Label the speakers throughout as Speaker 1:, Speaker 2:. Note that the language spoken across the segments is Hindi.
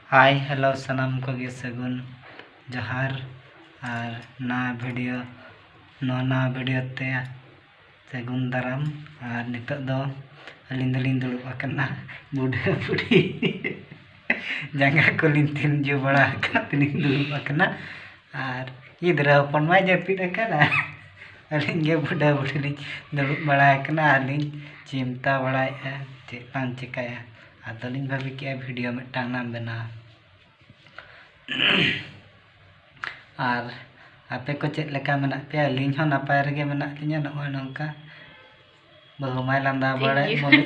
Speaker 1: हाय हेलो सनम को गे सगुन जोहार और ना वीडियो ते सगुन दाराम और नित दो अलिंग दलिंग दुड़ुब आकना बुढ़ा बुढ़ी जांगा को लिंथिन जो बड़ा कातलिंग दुड़ुब आकना और इधर अपन मा जपिद आकना अलिंग गे बुढ़ा बुढ़ी लिंग दुड़ुब बड़ा आकना अलिंग चिंता बड़ा चेक बांग चिकाया आदलिंग भाभी के वीडियो में टांगना बना और आपे को चेक लेका मेना पे अलिंग हो नपाय रगे मेना लिंगा नोय नोंका बहु माय लांदा बड़े मोले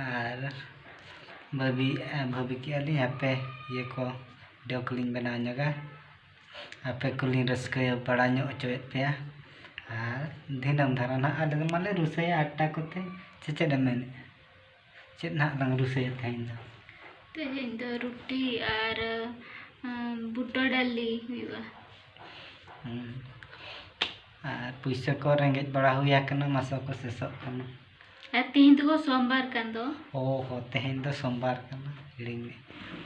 Speaker 1: और भाभी के अलिंग आपे ये को वीडियो कलिंग बना नगा आपे कुलिंग रस्के बड़ा नो चोएत पे और दिनम धारा ना आले माले रुसे आटा कोते चेचे दमेन चेत ना लंग रुसे थाइन
Speaker 2: दो रोटी और बुट डाली हुआ
Speaker 1: और पैसा को रेंगेज बड़ा हुआ कना मासा को सेसो कना
Speaker 2: तेहन तो सोमवार कान दो
Speaker 1: ओहो तेहन दो सोमवार कना हिड़िंग में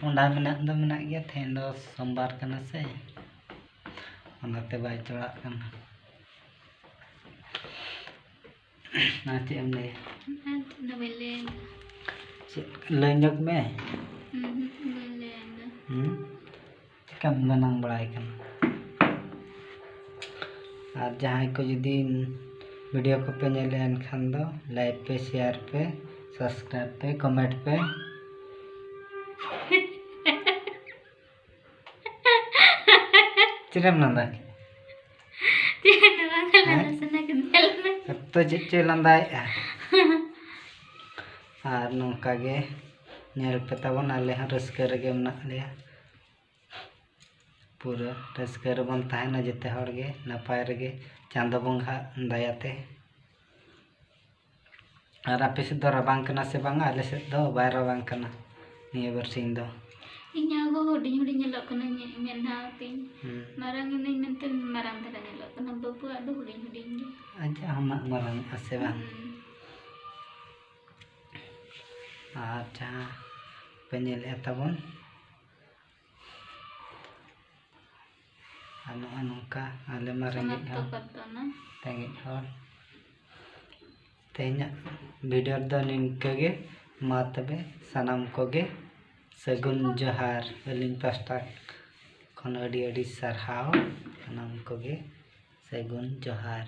Speaker 1: ओंडा मेना गया तेहन दो सोमवार कना से ओनाते बाय चोड़ा कना ना चे एम ले
Speaker 2: नवेले
Speaker 1: लेंजक में कम बनांग बड़ाई कना और जहाँ को जुदी वीडियो को पे नेले एनखान दो लाइक पे शेयर पे सब्सक्राइब पे कमेंट पे चिरम नंदा तो चे लंदा और नौका गे नेल पे तबन आले हां रस्के रगे मना लिया पूरा रस्के रबन ताहेना जेते हर गे नपाय रगे चांदो बंगा दायाते और आपे से दो रबांग कना से बांगा आले से दो बाय रबांग कना निये बरसिंग दो
Speaker 2: इन्या गो हुडिंग हुडिंग ñelok kana menha tin marang ini mente marang tara ñelok kana babu adu huडिंग हुडिंग
Speaker 1: aja amak marang ase bang aja penyel etabon anu ka ale marang
Speaker 2: to katona
Speaker 1: tengit hor tehnya video दो निनके गे मा तबे सनम को गे सगुन जोहार अलिंग पास्टा खन अडी अडी सरहाव सनम को गे सगुन जोहार।